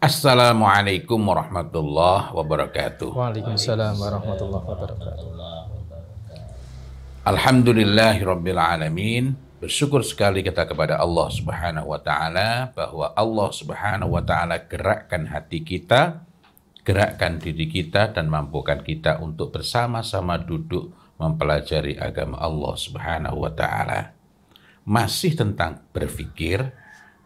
Assalamualaikum warahmatullahi wabarakatuh. Waalaikumsalam warahmatullahi wabarakatuh. Alhamdulillahirabbil alamin. Bersyukur sekali kita kepada Allah Subhanahu wa taala bahwa Allah Subhanahu wa taala gerakkan hati kita, gerakkan diri kita dan mampukan kita untuk bersama-sama duduk mempelajari agama Allah Subhanahu wa taala. Masih tentang berpikir,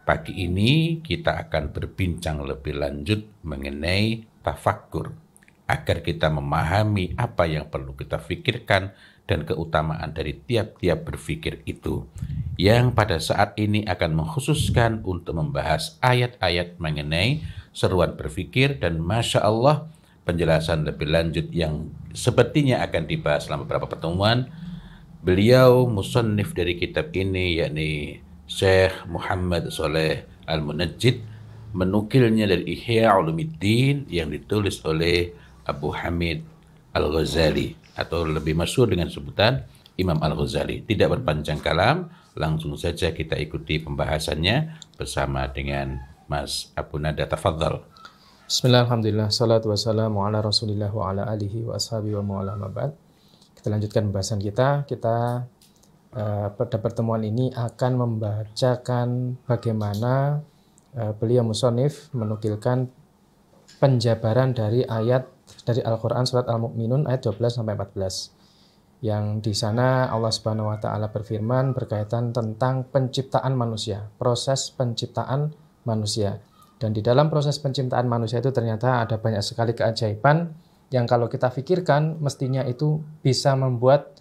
pagi ini kita akan berbincang lebih lanjut mengenai tafakkur agar kita memahami apa yang perlu kita pikirkan dan keutamaan dari tiap-tiap berpikir itu, yang pada saat ini akan mengkhususkan untuk membahas ayat-ayat mengenai seruan berpikir. Dan Masya Allah, penjelasan lebih lanjut yang sepertinya akan dibahas selama beberapa pertemuan. Beliau musannif dari kitab ini, yakni Syekh Muhammad Shaleh Al-Munajjid, menukilnya dari Ihya Ulumuddin yang ditulis oleh Abu Hamid Al-Ghazali, atau lebih masyhur dengan sebutan Imam Al-Ghazali. Tidak berpanjang kalam, langsung saja kita ikuti pembahasannya bersama dengan Mas Abu Nada. Tafadhal. Bismillah, alhamdulillah, salatu wassalamu ala rasulillah wa ala alihi wa ashabihi wa ma'ala ma'bad. Kita lanjutkan pembahasan kita. Pada pertemuan ini akan membacakan bagaimana beliau musonif menukilkan penjabaran dari ayat dari Al-Quran surat Al-Mu'minun ayat 12-14, yang di sana Allah Subhanahu wa taala berfirman berkaitan tentang penciptaan manusia, proses penciptaan manusia. Dan di dalam proses penciptaan manusia itu ternyata ada banyak sekali keajaiban yang kalau kita pikirkan mestinya itu bisa membuat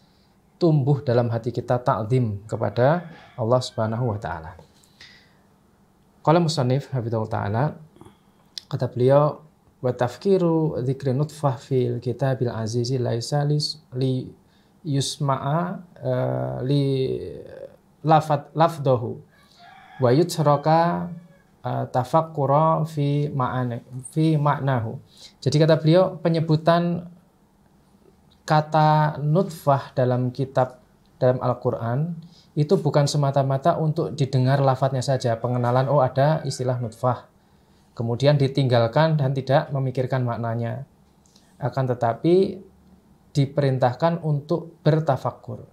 tumbuh dalam hati kita ta'zim kepada Allah Subhanahu wa taala. Qala musannif hafizahullah taala, kata beliau, wa tafkiru dzikri nutfah fil kitabil azizi laisa li yusma'a li lafdahu wa yutraka tafakkura fi ma'nahu. Jadi kata beliau, penyebutan kata nutfah dalam Al-Quran itu bukan semata-mata untuk didengar lafadznya saja, pengenalan oh ada istilah nutfah, kemudian ditinggalkan dan tidak memikirkan maknanya. Akan tetapi diperintahkan untuk bertafakur,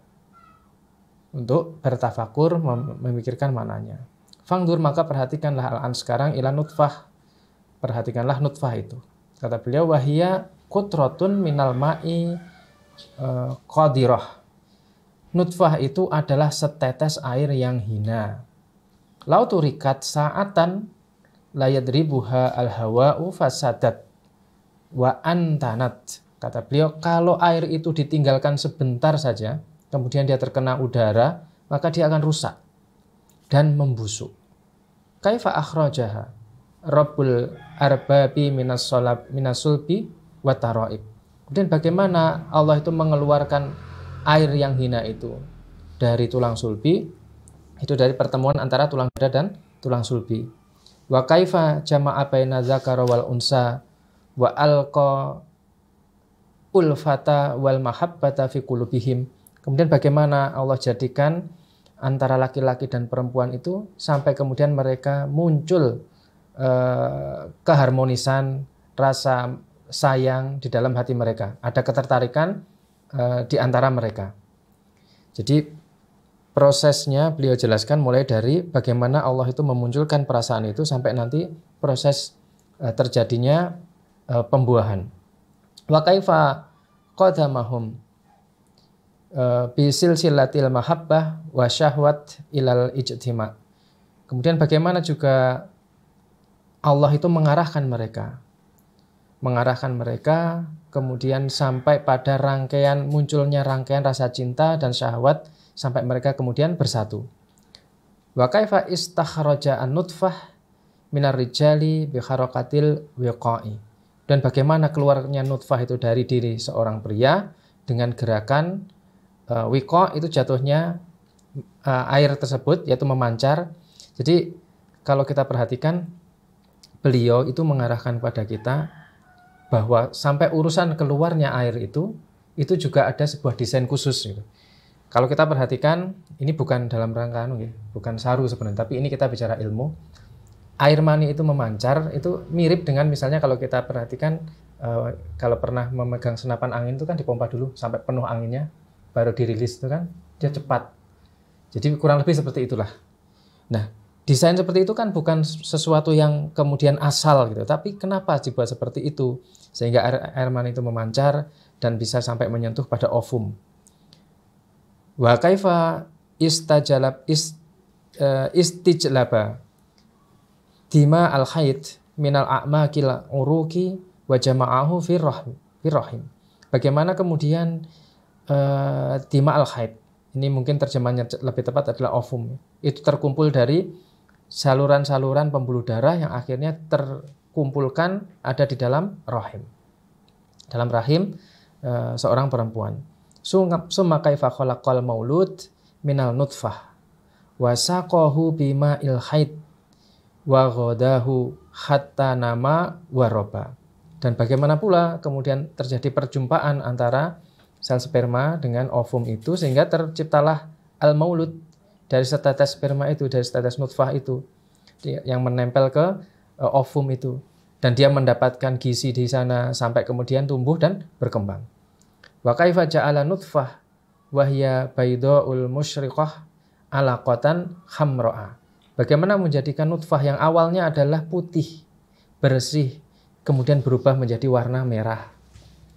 memikirkan maknanya. Fangdur, maka perhatikanlah al-an sekarang ila nutfah, perhatikanlah nutfah itu. Kata beliau, wahiyya qutratun minal ma'i qadirah. Nutfah itu adalah setetes air yang hina. Lau turikat sa'atan layadribuha al-hawa'u fasadat wa antanat. Kata beliau, kalau air itu ditinggalkan sebentar saja, kemudian dia terkena udara, maka dia akan rusak dan membusuk. Kaifa akhrajaha Rabbul arbabi minas sulbi wa taraib. Kemudian bagaimana Allah itu mengeluarkan air yang hina itu dari tulang sulbi, itu dari pertemuan antara tulang dada dan tulang sulbi. Wa kaifa jama'a baina dzakara wal unsa wa alqa ulfata wal mahabbata fi qulubihim. Kemudian bagaimana Allah jadikan antara laki-laki dan perempuan itu sampai kemudian mereka muncul keharmonisan, rasa sayang di dalam hati mereka, ada ketertarikan di antara mereka. Jadi prosesnya beliau jelaskan mulai dari bagaimana Allah itu memunculkan perasaan itu sampai nanti proses terjadinya pembuahan. Wa kaifa qadamahum bisilsilatil mahabbah wa syahwat ilal ijtima. Kemudian bagaimana juga Allah itu mengarahkan mereka kemudian sampai pada munculnya rangkaian rasa cinta dan syahwat sampai mereka kemudian bersatu. Wa kaifa istakhraja an-nutfah minar rijali bi harakatil wiqa'i. Dan bagaimana keluarnya nutfah itu dari diri seorang pria dengan gerakan wiqa, itu jatuhnya air tersebut, yaitu memancar. Jadi kalau kita perhatikan, beliau itu mengarahkan pada kita bahwa sampai urusan keluarnya air itu juga ada sebuah desain khusus gitu. Kalau kita perhatikan, ini bukan dalam rangka bukan saru sebenarnya, tapi ini kita bicara ilmu. air mani itu memancar, itu mirip dengan misalnya kalau kita perhatikan kalau pernah memegang senapan angin itu kan dipompa dulu sampai penuh anginnya, baru dirilis itu kan, dia cepat. Jadi kurang lebih seperti itulah. Nah, desain seperti itu kan bukan sesuatu yang kemudian asal gitu, tapi kenapa dibuat seperti itu sehingga air mani itu memancar dan bisa sampai menyentuh pada ovum. Wa kaifa istijlaba dima al-haid minal a'makil uruki wa jama'ahu fir rahim. Bagaimana kemudian dima al-haid, ini mungkin terjemahnya lebih tepat adalah ovum, itu terkumpul dari saluran-saluran pembuluh darah yang akhirnya terkumpulkan ada di dalam rahim. Dalam rahim seorang perempuan. Summa kaifa khalaqal maulud minal nutfah wa saqahu bima'il haid wa ghadahu hatta nama wa roba. Dan bagaimana pula kemudian terjadi perjumpaan antara sel sperma dengan ovum itu sehingga terciptalah al-maulud, dari setetes sperma itu, dari setetes nutfah itu yang menempel ke ovum itu, dan dia mendapatkan gizi di sana sampai kemudian tumbuh dan berkembang. Wa kaifa ja'ala nutfah wa hiya baydaul musyriqah alaqatan khamra'a. Bagaimana menjadikan nutfah yang awalnya adalah putih, bersih, kemudian berubah menjadi warna merah.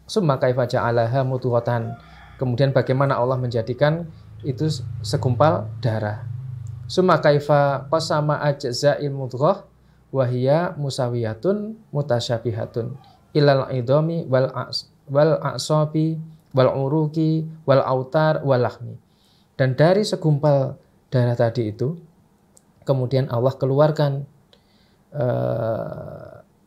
Summa kaifa ja'alaha mudghatan. Kemudian bagaimana Allah menjadikan itu segumpal darah. Summa kaifa qasama ajza'il mudghah wa hiya musawiyatun mutasyabihatun ilal idami wal a'sabi wal uruki wal autar wal lahmi. Dan dari segumpal darah tadi itu kemudian Allah keluarkan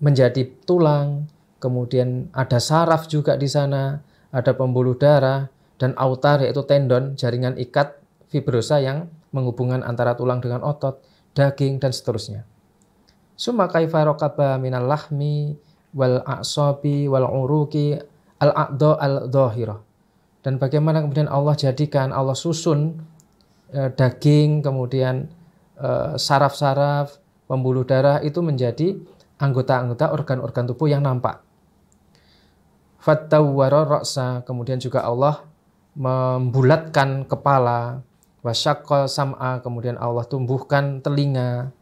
menjadi tulang, kemudian ada saraf juga di sana, ada pembuluh darah, dan autar yaitu tendon, jaringan ikat fibrosa yang menghubungkan antara tulang dengan otot, daging, dan seterusnya. Summa kaifa raqaba minal lahmi wal a'sabi wal uruki al-a'dha al-dhahirah. Dan bagaimana kemudian Allah jadikan, Allah susun daging, kemudian saraf-saraf, pembuluh darah itu menjadi anggota-anggota organ-organ tubuh yang nampak. Fattawwara ra'sa, kemudian juga Allah membulatkan kepala. Wasyaqqa sam'a, kemudian Allah tumbuhkan telinga.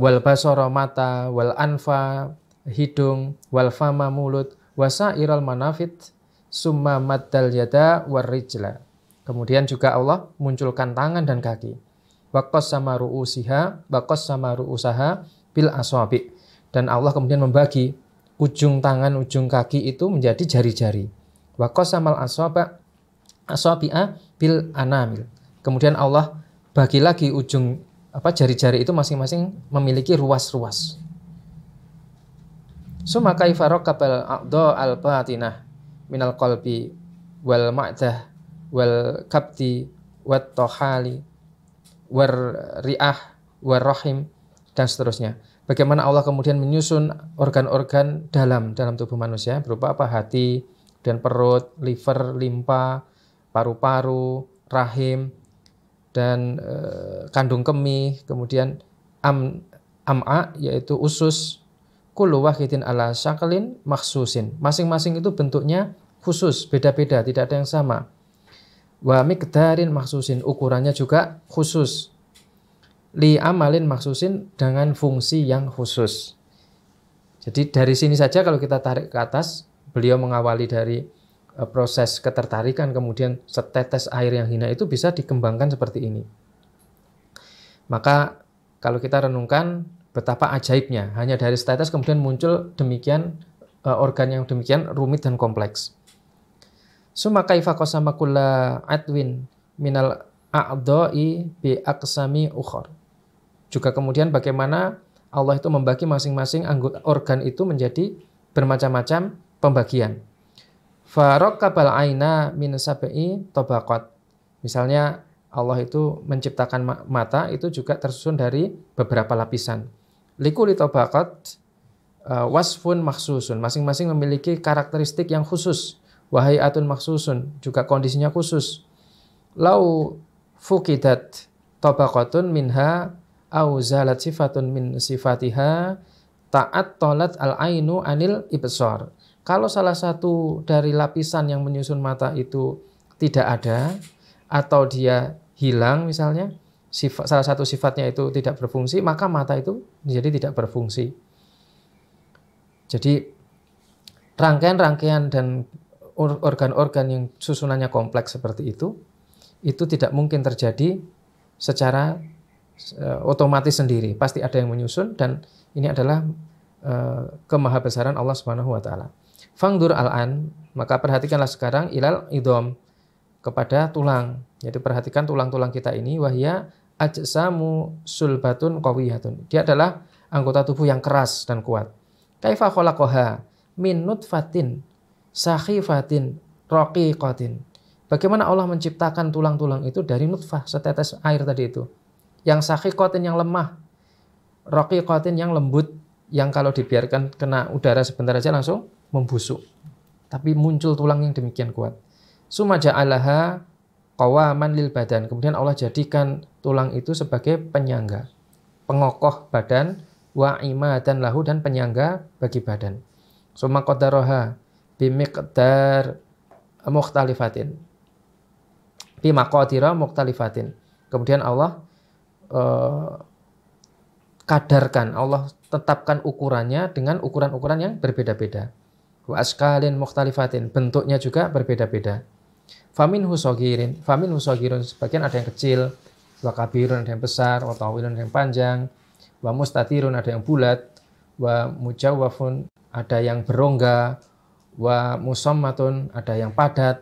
Wal basara mata, wal anfa hidung, wal fama mulut, wasairal manafit, summa maddal yada war rijla. Kemudian juga Allah munculkan tangan dan kaki. Waqassama ru'usaha bil asabi. Dan Allah kemudian membagi ujung tangan, ujung kaki itu menjadi jari-jari. Waqassamal asabi'a bil anamil. Kemudian Allah bagi lagi ujung jari-jari itu masing-masing memiliki ruas-ruas. Summa kaifa raqabal a'dha al batinah minal qalbi wal ma'dah wal kabdi wat tohali war ri'ah war rahim dan seterusnya. Bagaimana Allah kemudian menyusun organ-organ dalam tubuh manusia berupa hati dan perut, liver, limpa, paru-paru, rahim, dan kandung kemih, kemudian am'a yaitu usus, kullu wahidin ala syaklin makhsusin. Masing-masing itu bentuknya khusus, beda-beda, tidak ada yang sama. Wa miqdarin makhsusin, ukurannya juga khusus. Li amalin makhsusin, dengan fungsi yang khusus. Jadi dari sini saja kalau kita tarik ke atas, beliau mengawali dari proses ketertarikan, kemudian setetes air yang hina itu bisa dikembangkan seperti ini. Maka kalau kita renungkan betapa ajaibnya, hanya dari setetes kemudian muncul demikian organ yang demikian rumit dan kompleks. Summa kaifa qasama kulla adwin minal a'dha'i bi aqsami ukhar. Juga kemudian bagaimana Allah itu membagi masing-masing organ itu menjadi bermacam-macam pembagian. Faraqabal aina min sab'i tabaqat. Misalnya Allah itu menciptakan mata itu juga tersusun dari beberapa lapisan. Likulli tabaqat wasfun makhsusun. Masing-masing memiliki karakteristik yang khusus. Wahai'atun makhsusun, juga kondisinya khusus. Lau fuqidat tabaqatun minha au zalat sifatun min sifatiha ta'attalat al-ainu anil ibsar. Kalau salah satu dari lapisan yang menyusun mata itu tidak ada atau dia hilang misalnya, salah satu sifatnya itu tidak berfungsi, maka mata itu menjadi tidak berfungsi. Jadi rangkaian-rangkaian dan organ-organ yang susunannya kompleks seperti itu tidak mungkin terjadi secara otomatis sendiri. Pasti ada yang menyusun, dan ini adalah kemahabesaran Allah Subhanahu wa taala. Fangdur al-an, maka perhatikanlah sekarang ilal idham, kepada tulang. Jadi perhatikan tulang-tulang kita ini, wahya ajsamu sulbatun qawiyatun. Dia adalah anggota tubuh yang keras dan kuat. Kaifa khalaqaha min nutfatin sakhifatin raqiqatin. Bagaimana Allah menciptakan tulang-tulang itu dari nutfah, setetes air tadi itu. Yang sakhiqatin, yang lemah, raqiqatin, yang lembut, yang kalau dibiarkan kena udara sebentar aja langsung membusuk. Tapi muncul tulang yang demikian kuat. Summa ja'alaha qawaman lil badan. Kemudian Allah jadikan tulang itu sebagai penyangga, pengokoh badan, wa imadan lahu, dan penyangga bagi badan. Summa qaddaraha bimiqdar mukhtalifatin. Bimaqadira mukhtalifatin. Kemudian Allah kadarkan, Allah tetapkan ukurannya dengan ukuran-ukuran yang berbeda-beda. Wa askalin mukhtalifatin, bentuknya juga berbeda-beda. Faminhu shagirun, sebagian ada yang kecil, wa kabirun, ada yang besar, wa tawilun, ada yang panjang, wa mustatirun, ada yang bulat, wa mujawwafun, ada yang berongga, wa musammatun, ada yang padat,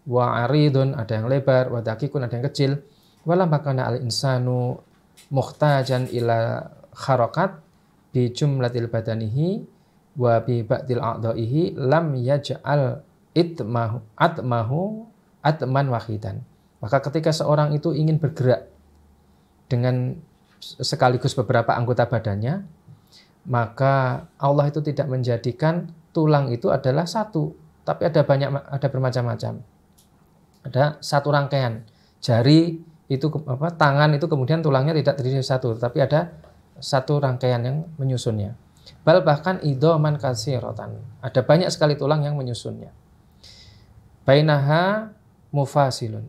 wa aridun, ada yang lebar, wa daqiqun, ada yang kecil. Wala makana al-insanu muhtajan ila kharakat bi jumlatil badanihi wa bi ba'dil a'dha'ihi lam yaj'al atman wahidan. Maka ketika seorang itu ingin bergerak dengan sekaligus beberapa anggota badannya, maka Allah itu tidak menjadikan tulang itu adalah satu, tapi ada bermacam-macam. Ada satu rangkaian. Jari itu tangan itu kemudian tulangnya tidak terdiri satu, tapi ada satu rangkaian yang menyusunnya. Bahkan idhoman katsiratan. Ada banyak sekali tulang yang menyusunnya. Bainaha mufasilun.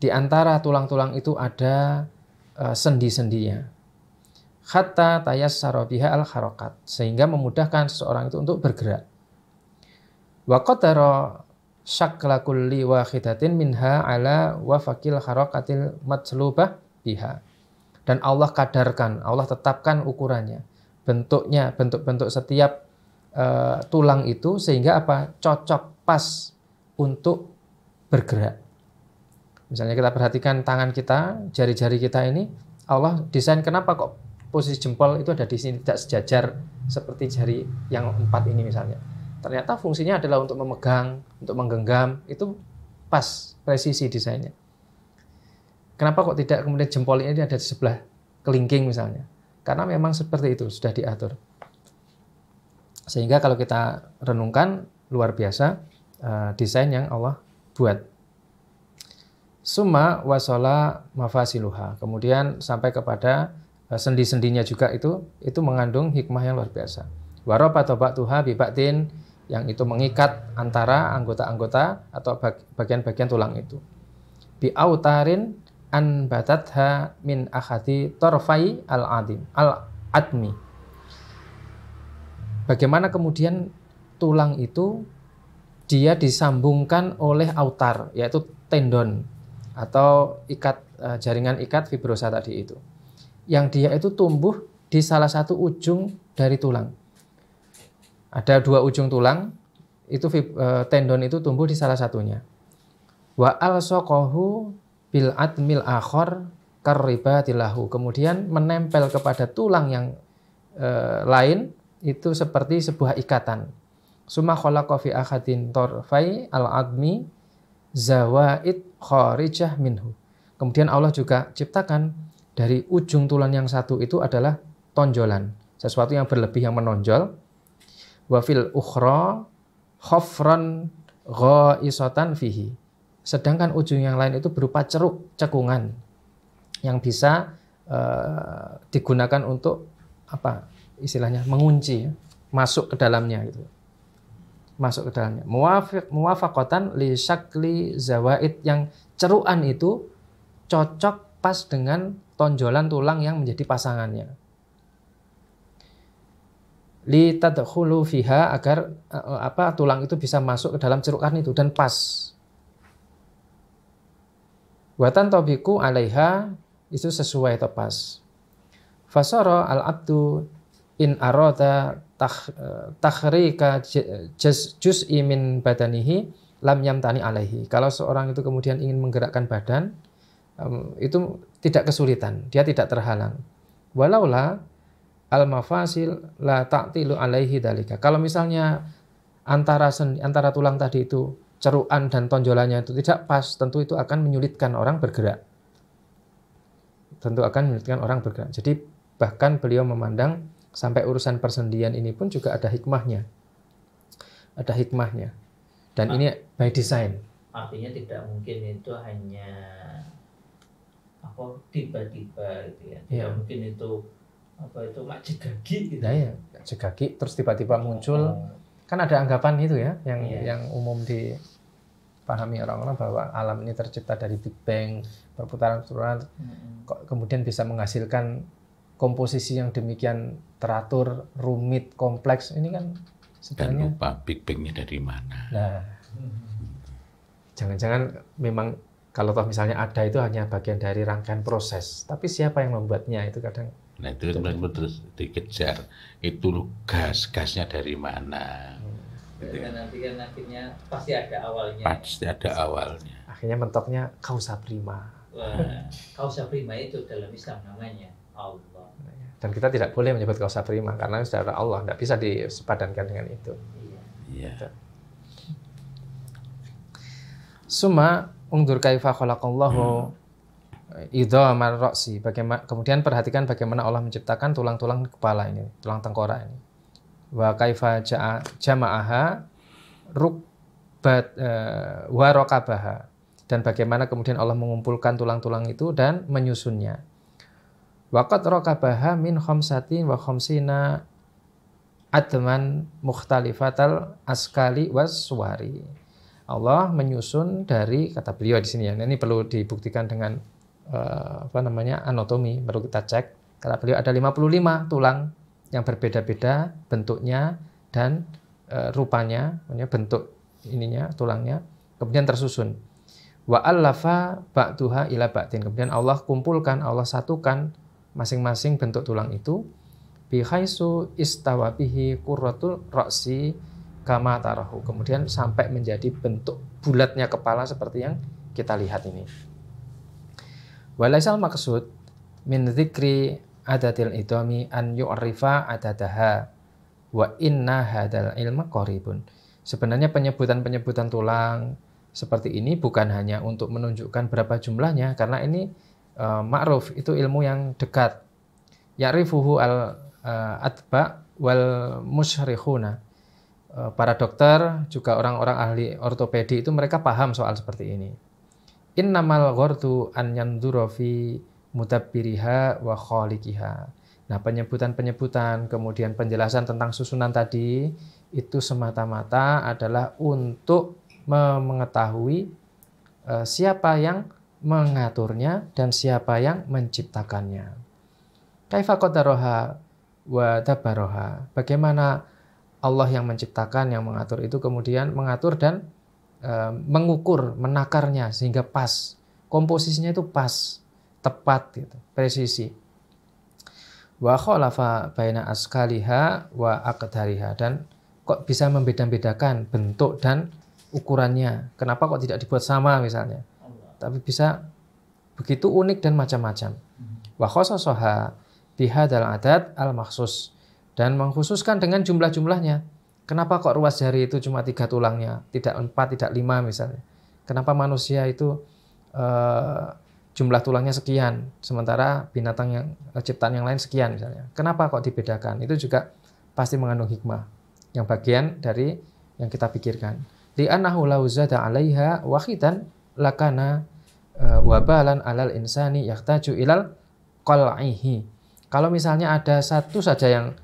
Di antara tulang-tulang itu ada sendi-sendinya. Hatta tayassara biha al-harakat, sehingga memudahkan seseorang itu untuk bergerak. Wa qadara syakla kulli wahidatin minha ala wafaqil harakatil matslubah biha. Dan Allah kadarkan, Allah tetapkan ukurannya, bentuknya, bentuk-bentuk setiap tulang itu, sehingga apa? Cocok, pas untuk bergerak. Misalnya kita perhatikan tangan kita, jari-jari kita ini, Allah desain kenapa kok posisi jempol itu ada di sini, tidak sejajar seperti jari yang 4 ini misalnya. Ternyata fungsinya adalah untuk memegang, untuk menggenggam, itu pas, presisi desainnya. Kenapa kok tidak kemudian jempol ini ada di sebelah kelingking misalnya? Karena memang seperti itu, sudah diatur. Sehingga kalau kita renungkan, luar biasa desain yang Allah buat. Summa wasola mafasiluha. Kemudian sampai kepada sendi-sendinya juga itu mengandung hikmah yang luar biasa. Warabatuha biba'tin, yang itu mengikat antara anggota-anggota atau bagian-bagian tulang itu. Bi'autarin anbatatha min akhati torfai al-admi. Bagaimana kemudian tulang itu dia disambungkan oleh autar, yaitu tendon atau jaringan ikat fibrosa tadi itu. Yang dia itu tumbuh di salah satu ujung dari tulang. Ada 2 ujung tulang, itu tendon itu tumbuh di salah satunya. Wa alsaqahu bil admil akhar karribatilahu. Kemudian menempel kepada tulang yang lain itu seperti sebuah ikatan. Summa khalaqa fi akhadin torfai al-admi zawaid kharijah minhu. Kemudian Allah juga ciptakan dari ujung tulang yang satu itu adalah tonjolan, sesuatu yang berlebih yang menonjol. Wa fil ukhra khafran ghaisatan fihi. Sedangkan ujung yang lain itu berupa cekungan yang bisa digunakan untuk apa istilahnya mengunci ya, masuk ke dalamnya gitu. Masuk ke dalamnya. Muwafaqatan li syakli zawaid, yang ceruan itu cocok pas dengan tonjolan tulang yang menjadi pasangannya. Li tadkhulu fiha, agar tulang itu bisa masuk ke dalam cerukan itu dan pas. Watan tabiku alaiha, itu sesuai atau pas. Fasara al-abdu in arada takhrika juz'i min badanihi lam yamtani alaihi. Kalau seorang itu kemudian ingin menggerakkan badan, itu tidak kesulitan, dia tidak terhalang. Walaula al-mafasil la ta'tilu alaihi dalika. Kalau misalnya antara tulang tadi itu ceruan dan tonjolannya itu tidak pas, tentu itu akan menyulitkan orang bergerak. Jadi bahkan beliau memandang sampai urusan persendian ini pun juga ada hikmahnya. Dan ini by design. Artinya tidak mungkin itu hanya tiba-tiba gitu ya. Tidak mungkin itu majigagi gitu. Nah ya, majigagi terus tiba-tiba muncul. Kan ada anggapan itu ya yang umum dipahami orang-orang bahwa alam ini tercipta dari Big Bang, perputaran kok kemudian bisa menghasilkan komposisi yang demikian teratur, rumit, kompleks. Ini kan sebenarnya dan lupa Big Bang-nya dari mana. Nah, jangan-jangan memang kalau toh misalnya ada itu hanya bagian dari rangkaian proses, tapi siapa yang membuatnya itu kadang. Nah itu terus dikejar, itu gasnya dari mana. Nanti kan akhirnya pasti ada awalnya. Akhirnya mentoknya causa prima. Wah, causa prima itu dalam Islam namanya Allah. Dan kita tidak boleh menyebut causa prima karena saudara Allah, tidak bisa disepadankan dengan itu. Iya. Summa ungdur kaifa khalaqallahu idhamar ra'si. Kemudian perhatikan bagaimana Allah menciptakan tulang-tulang kepala ini, tulang tengkorak ini. Wa kaifa jama'aha rukbat wa raqabaha. Dan bagaimana kemudian Allah mengumpulkan tulang-tulang itu dan menyusunnya. Waqad raqabaha min khamsatin wa khamsina adman mukhtalifatal askali was suwari. Allah menyusun dari, kata beliau di sini ya, ini perlu dibuktikan dengan anatomi, perlu kita cek. Kata beliau ada 55 tulang yang berbeda-beda bentuknya dan rupanya, bentuk tulangnya, kemudian tersusun. Wa allafa ba'duha ila ba'din. Kemudian Allah kumpulkan, Allah satukan masing-masing bentuk tulang itu bihaisu istawa bihi qurratul ra'si kama tarahu. Kemudian sampai menjadi bentuk bulatnya kepala seperti yang kita lihat ini. Walaisal maksud min dzikri adatil idami an yu'rifa adadaha wa inna hadal ilma qaribun. Sebenarnya penyebutan tulang seperti ini bukan hanya untuk menunjukkan berapa jumlahnya, karena ini ma'ruf, itu ilmu yang dekat. Ya'rifuhu al-atba wal musyrihuna. Para dokter, juga orang-orang ahli ortopedi itu mereka paham soal seperti ini. Innamal ghordu an yandura fi mudabbiriha wa khaliqiha. Nah, penyebutan, kemudian penjelasan tentang susunan tadi itu semata-mata adalah untuk mengetahui siapa yang mengaturnya dan siapa yang menciptakannya. Kaifa qadaraha wa dabaroha. Bagaimana Allah yang menciptakan, yang mengatur itu kemudian mengatur dan mengukur, menakarnya sehingga pas. Komposisinya itu pas, tepat gitu, presisi. Wa khalafa baina askaliha wa aqdariha. Dan kok bisa membeda-bedakan bentuk dan ukurannya. Kenapa kok tidak dibuat sama misalnya? Tapi bisa begitu unik dan macam-macam. Wa khassasaha bihadzal adad al-makhsus. Dan mengkhususkan dengan jumlah-jumlahnya. Kenapa kok ruas jari itu cuma 3 tulangnya, tidak 4, tidak 5 misalnya? Kenapa manusia itu jumlah tulangnya sekian, sementara binatang yang ciptaan yang lain sekian misalnya? Kenapa kok dibedakan? Itu juga pasti mengandung hikmah yang bagian dari yang kita pikirkan. Li'annahu law zada 'alaiha wahidan lakana wabalan 'alal insani yahtaju ilal qal'ihi. Kalau misalnya ada satu saja yang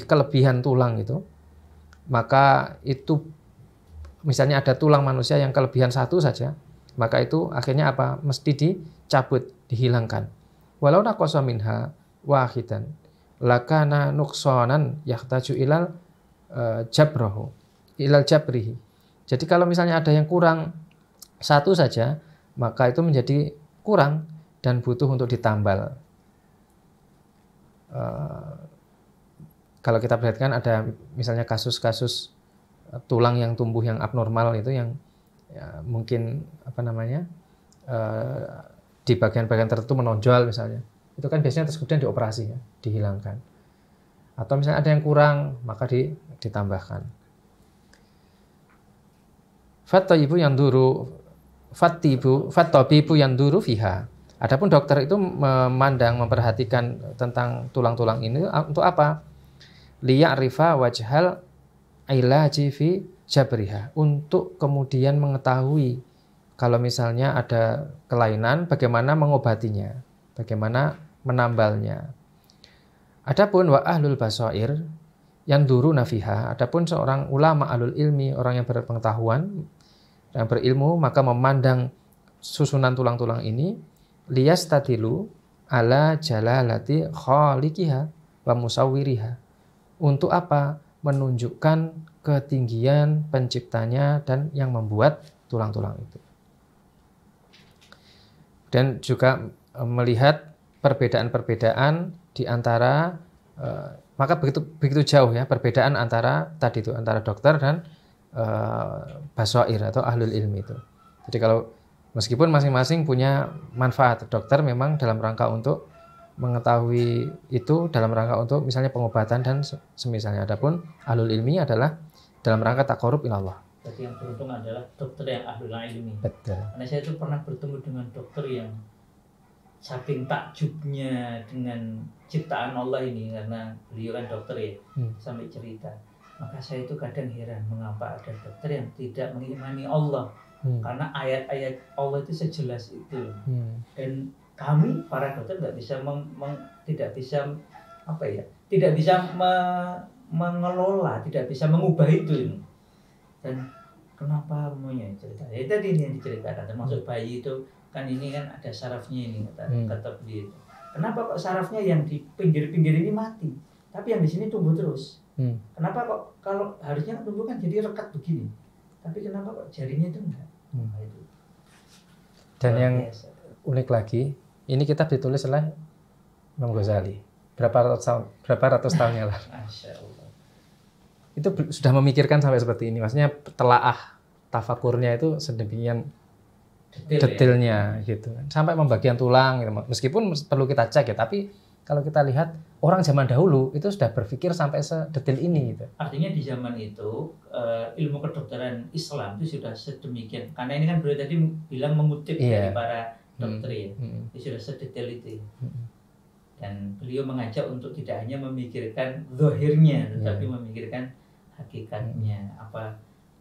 kelebihan tulang itu, maka itu misalnya ada tulang manusia yang kelebihan satu saja, maka itu akhirnya apa? Mesti dicabut, dihilangkan. Walau naqasa minha wahidan lakana nuqsanan yahtaju ilal jabrihi. Jadi kalau misalnya ada yang kurang satu saja, maka itu menjadi kurang dan butuh untuk ditambal. Kalau kita perhatikan ada misalnya kasus-kasus tulang yang tumbuh yang abnormal itu yang ya, mungkin di bagian-bagian tertentu menonjol misalnya, itu kan biasanya terus kemudian dioperasi ya, dihilangkan. Atau misalnya ada yang kurang maka ditambahkan. Fattabibu yang duru fiha. Adapun dokter itu memperhatikan tentang tulang-tulang ini untuk apa? Liya'rifa wajhal ilaji fi jabriha, untuk kemudian mengetahui kalau misalnya ada kelainan bagaimana mengobatinya, bagaimana menambalnya. Adapun wa ahlul basair yang duru nafiha, adapun seorang ulama ahlul ilmi, orang yang berpengetahuan, yang berilmu, maka memandang susunan tulang-tulang ini liyastatilu ala jalalati khaliqiha wa musawwiriha. Untuk apa? Menunjukkan ketinggian penciptanya dan yang membuat tulang-tulang itu. Dan juga melihat perbedaan-perbedaan di antara maka begitu jauh ya perbedaan antara tadi itu antara dokter dan basair atau ahlul ilmi itu. Jadi kalau meskipun masing-masing punya manfaat, dokter memang dalam rangka untuk mengetahui itu, dalam rangka untuk misalnya pengobatan dan semisalnya. Adapun ahlul ilmi adalah dalam rangka taqarrub ilallah. Jadi yang beruntung adalah dokter yang ahlul ilmi. Betul. Karena saya itu pernah bertemu dengan dokter yang saking takjubnya dengan ciptaan Allah ini, karena beliau kan dokter ya, sampai cerita. Maka saya itu kadang heran mengapa ada dokter yang tidak mengimani Allah. Karena ayat-ayat Allah itu sejelas itu. Dan kami para dokter tidak bisa mengelola, tidak bisa mengubah itu. Dan kenapa semuanya cerita? Ya tadi ini yang diceritakan, termasuk bayi itu kan ini kan ada sarafnya ini kata beliau. Kenapa kok sarafnya yang di pinggir-pinggir ini mati, tapi yang di sini tumbuh terus? Kenapa kok kalau harusnya tumbuh kan jadi rekat begini, tapi kenapa kok jarinya itu enggak? Nah, itu. Dan yang unik lagi, ini kitab ditulis oleh Imam Ghazali berapa ratus tahun yang lalu. Masya Allah. Itu sudah memikirkan sampai seperti ini, maksudnya telaah tafakurnya itu sedemikian detailnya ya? Gitu kan, sampai pembagian tulang gitu. Meskipun perlu kita cek ya, tapi kalau kita lihat orang zaman dahulu itu sudah berpikir sampai sedetail ini gitu. Artinya di zaman itu ilmu kedokteran Islam itu sudah sedemikian, karena ini kan beliau tadi bilang mengutip dari para dokter ya, itu sudah sedetail itu. Dan beliau mengajak untuk tidak hanya memikirkan zahirnya, tetapi memikirkan hakikatnya,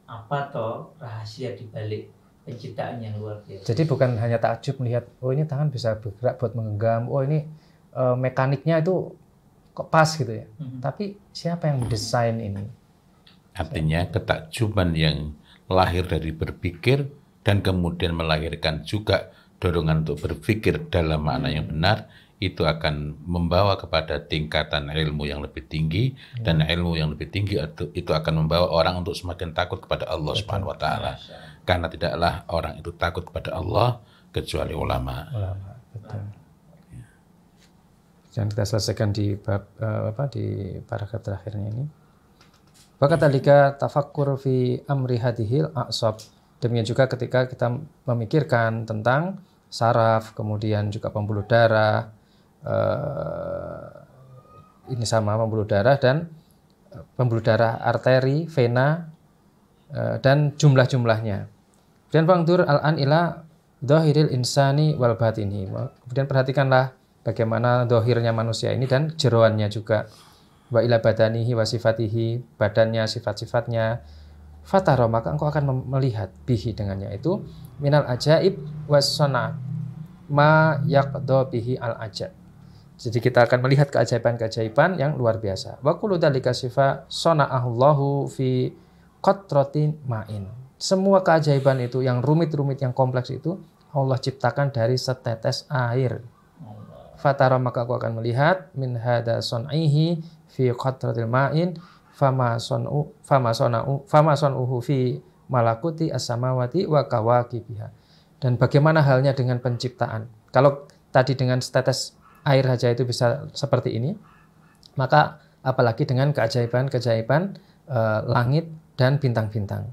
apa toh rahasia di balik penciptaan yang luar biasa. Jadi bukan hanya takjub melihat, oh ini tangan bisa bergerak buat menggenggam, oh ini mekaniknya itu kok pas gitu ya. Tapi siapa yang mendesain ini? Artinya ketakjuban yang lahir dari berpikir dan kemudian melahirkan juga dorongan untuk berpikir dalam makna yang benar, itu akan membawa kepada tingkatan ilmu yang lebih tinggi, dan ilmu yang lebih tinggi itu akan membawa orang untuk semakin takut kepada Allah Subhanahu wa taala. Karena tidaklah orang itu takut kepada Allah kecuali ulama. Betul. Yang kita selesaikan di bab di paragraf terakhirnya ini. Wakatalika tafakkur fi amri hadhil a'sab. Demikian juga ketika kita memikirkan tentang saraf, kemudian juga pembuluh darah, ini sama pembuluh darah dan pembuluh darah arteri, vena, dan jumlah-jumlahnya. Kemudian fangdur al-an ila dhahiril insani wal batini. Kemudian perhatikanlah bagaimana dohirnya manusia ini dan jeroannya juga. Wa ila badanihi wa sifatihi, badannya, sifat-sifatnya. Fatara, maka engkau akan melihat bihi dengannya itu minal ajaib was sana ma yaqdo bihi al ajab. Jadi kita akan melihat keajaiban-keajaiban yang luar biasa. Wa kullu dzalika sifa sana'ahullahu fi qatratin ma'in. Semua keajaiban itu yang rumit-rumit, yang kompleks itu Allah ciptakan dari setetes air. Fatara, maka aku akan melihat min hada son'ihi fi qatratil ma'in fama son'uhu fi malakuti as-samawati wa kawakibiha. Dan bagaimana halnya dengan penciptaan. Kalau tadi dengan setetes air saja itu bisa seperti ini, maka apalagi dengan keajaiban-keajaiban langit dan bintang-bintang.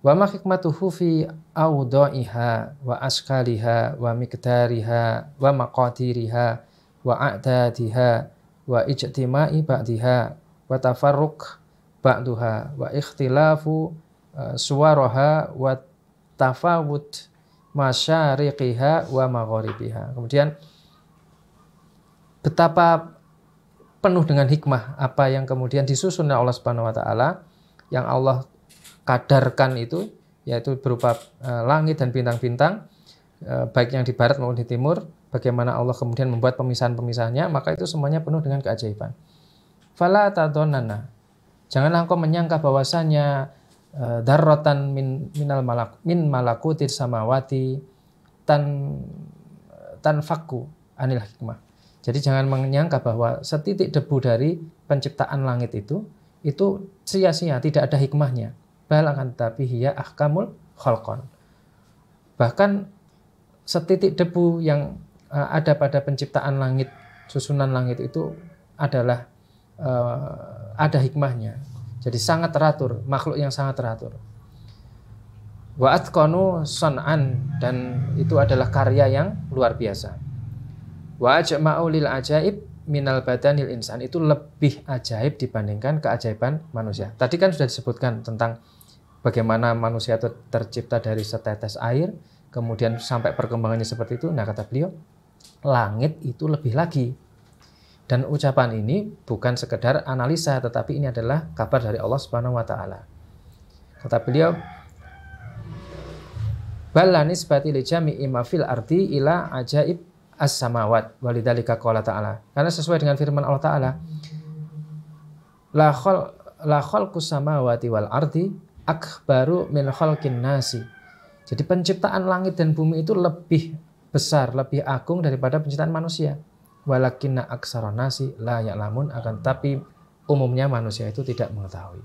Wa ma hikmatuhu fi awda'iha wa askaliha wa miqdariha wa maqadiriha wa a'dadiha wa ijtima'i ba'diha wa tafarruq ba'duha wa ikhtilafu suwaraha wa tafawut masyariqiha wa magharibiha. Kemudian betapa penuh dengan hikmah apa yang kemudian disusun oleh Allah Subhanahu wa taala, yang Allah kadarkan itu, yaitu berupa langit dan bintang-bintang, baik yang di barat maupun di timur, bagaimana Allah kemudian membuat pemisahan-pemisahannya, maka itu semuanya penuh dengan keajaiban. Fala tadhannana, janganlah engkau menyangka bahwasanya darratan min malakutis samawati tanfaku anil hikmah. Jadi jangan menyangka bahwa setitik debu dari penciptaan langit itu sia-sia, tidak ada hikmahnya. Bahkan tapi hiya ahkamul khalqan. Bahkan setitik debu yang ada pada penciptaan langit, susunan langit itu adalah ada hikmahnya. Jadi sangat teratur, makhluk yang sangat teratur. Wa atqanu san'an, dan itu adalah karya yang luar biasa. Wa ajma'u lil ajaib minal badanil insan, itu lebih ajaib dibandingkan keajaiban manusia. Tadi kan sudah disebutkan tentang bagaimana manusia itu tercipta dari setetes air, kemudian sampai perkembangannya seperti itu. Nah, kata beliau, langit itu lebih lagi. Dan ucapan ini bukan sekedar analisa, tetapi ini adalah kabar dari Allah Subhanahu wa taala. Kata beliau, balla nisbati li jami'i ma fil ardi ila ajaib as-samawat walidzalika qala ta'ala. Karena sesuai dengan firman Allah taala, la khalqus samawati wal ardi akbaru min khalqin nasi. Jadi penciptaan langit dan bumi itu lebih besar, lebih agung daripada penciptaan manusia. Walakinna aksaron nasi la ya'lamun, akan tapi umumnya manusia itu tidak mengetahui.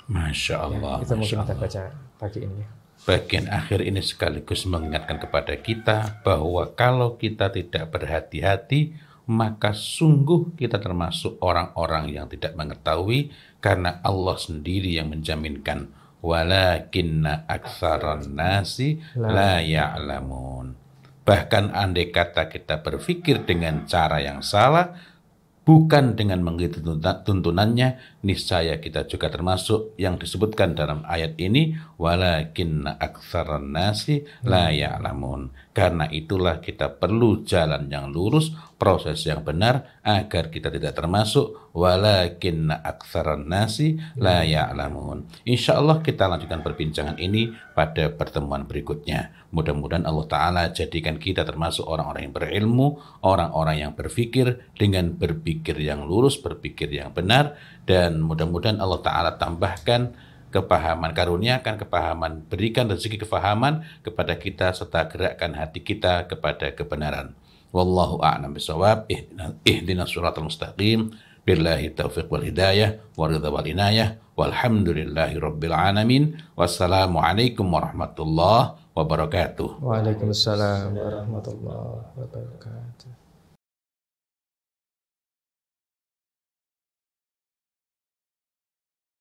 Masya Allah. Ya, itu mungkin kita baca pagi ini. Bagian akhir ini sekaligus mengingatkan kepada kita bahwa kalau kita tidak berhati-hati, maka sungguh kita termasuk orang-orang yang tidak mengetahui, karena Allah sendiri yang menjaminkan walakinna aktsaran nasi la ya'lamun. Bahkan andai kata kita berpikir dengan cara yang salah, bukan dengan mengikuti tuntunannya, niscaya kita juga termasuk yang disebutkan dalam ayat ini, walakinna aktsaran nasi la ya'lamun. Karena itulah kita perlu jalan yang lurus, proses yang benar, agar kita tidak termasuk walakinna aktsaran nasi la ya'lamun. Insyaallah kita lanjutkan perbincangan ini pada pertemuan berikutnya. Mudah-mudahan Allah Ta'ala jadikan kita termasuk orang-orang yang berilmu, orang-orang yang berpikir dengan berpikir yang lurus, berpikir yang benar, dan mudah-mudahan Allah Ta'ala tambahkan kepahaman, karuniakan kepahaman, berikan rezeki kefahaman kepada kita, serta gerakkan hati kita kepada kebenaran. Wallahu a'lam bishawab. Ihdinas siratal mustaqim. Billahi taufiq wal hidayah wa ridha wal inayah. Walhamdulillahi rabbil alamin. Wassalamualaikum warahmatullahi wabarakatuh. Waalaikumsalam warahmatullahi wabarakatuh.